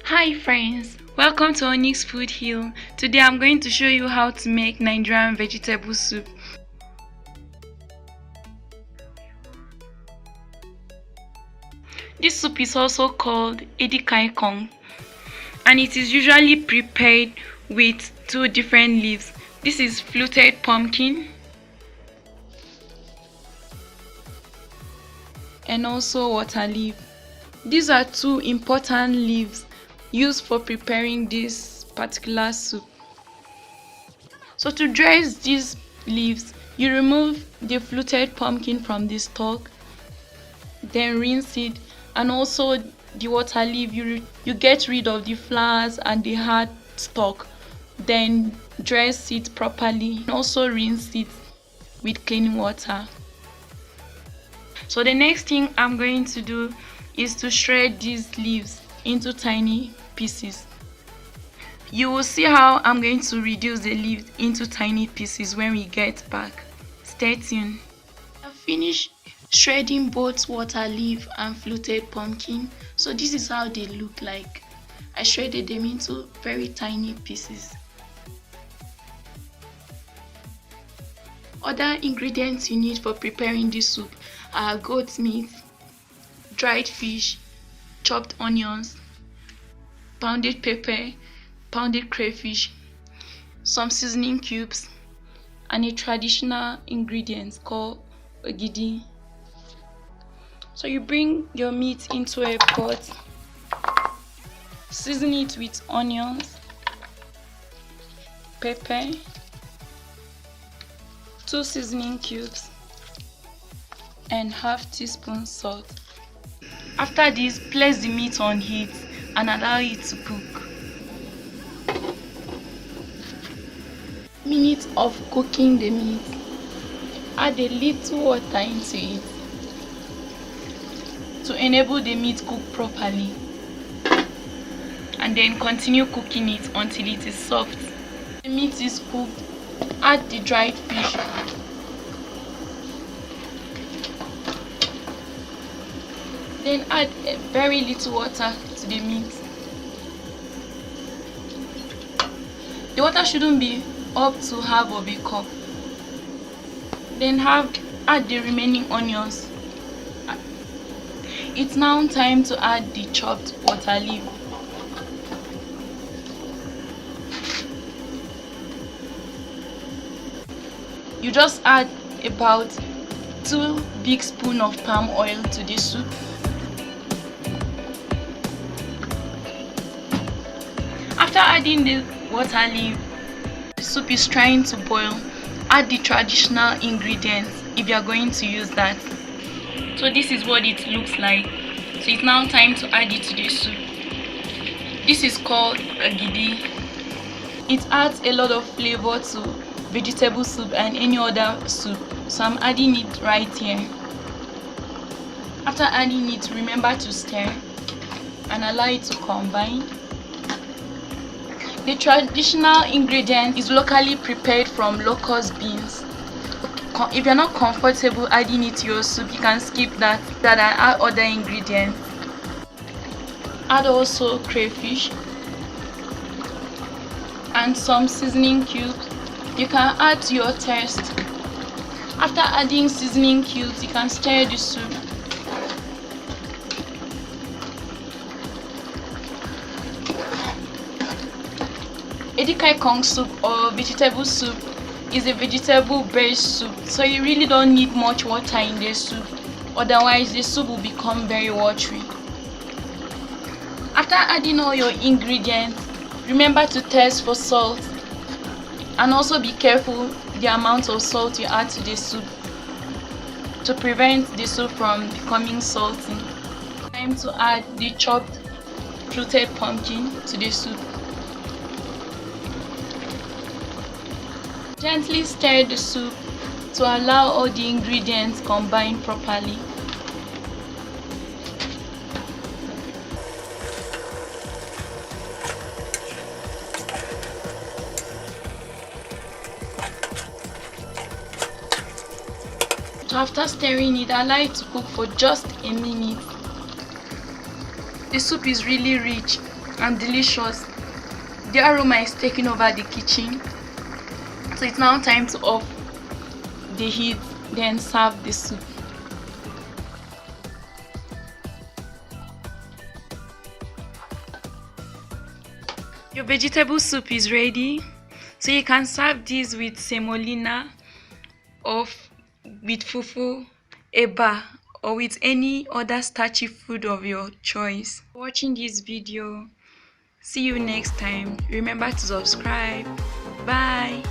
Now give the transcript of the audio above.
Hi friends, welcome to Onyx Food Hill. Today I'm going to show you how to make Nigerian vegetable soup. This soup is also called Edikan and it is usually prepared with two different leaves. This is fluted pumpkin and also waterleaf. These are two important leaves used for preparing this particular soup. So to dress these leaves, you remove the fluted pumpkin from the stalk, then rinse it, and also the water leaf, you get rid of the flowers and the hard stalk, then dress it properly and also rinse it with clean water. So the next thing I'm going to do is to shred these leaves into tiny pieces. You will see how I'm going to reduce the leaves into tiny pieces when we get back. Stay tuned. I've finished shredding both water leaf and fluted pumpkin. So this is how they look like. I shredded them into very tiny pieces. Other ingredients you need for preparing this soup are goat meat, dried fish, chopped onions, pounded pepper, pounded crayfish, some seasoning cubes, and a traditional ingredient called agidi. So you bring your meat into a pot, season it with onions, pepper, 2 seasoning cubes, and ½ teaspoon salt. After this, place the meat on heat and allow it to cook. Minutes of cooking the meat. Add a little water into it to enable the meat cook properly, and then continue cooking it until it is soft. The meat is cooked. Add the dried fish. Then add a very little water to the meat. The water shouldn't be up to half of a cup. Then add the remaining onions. It's now time to add the chopped water leaf. You just add about 2 big spoons of palm oil to this soup. After adding the water leaf, the soup is trying to boil. Add the traditional ingredients if you are going to use that. So this is what it looks like. So it's now time to add it to the soup. This is called agidi. It adds a lot of flavor to vegetable soup and any other soup. So I'm adding it right here. After adding it, remember to stir and allow it to combine. The traditional ingredient is locally prepared from locust beans. If you're not comfortable adding it to your soup, you can skip that and add other ingredients. Add also crayfish and some seasoning cubes. You can add to your taste. After adding seasoning cubes, you can stir the soup. Edikan soup or vegetable soup is a vegetable based soup, so you really don't need much water in the soup, otherwise the soup will become very watery. After adding all your ingredients, remember to taste for salt and also be careful the amount of salt you add to the soup to prevent the soup from becoming salty. Time to add the chopped fluted pumpkin to the soup. Gently stir the soup to allow all the ingredients combine properly. So after stirring it, allow it to cook for just a minute. The soup is really rich and delicious. The aroma is taking over the kitchen. So it's now time to off the heat, then serve the soup. Your vegetable soup is ready. So you can serve this with semolina or with fufu, eba, or with any other starchy food of your choice. For watching this video. See you next time. Remember to subscribe. Bye.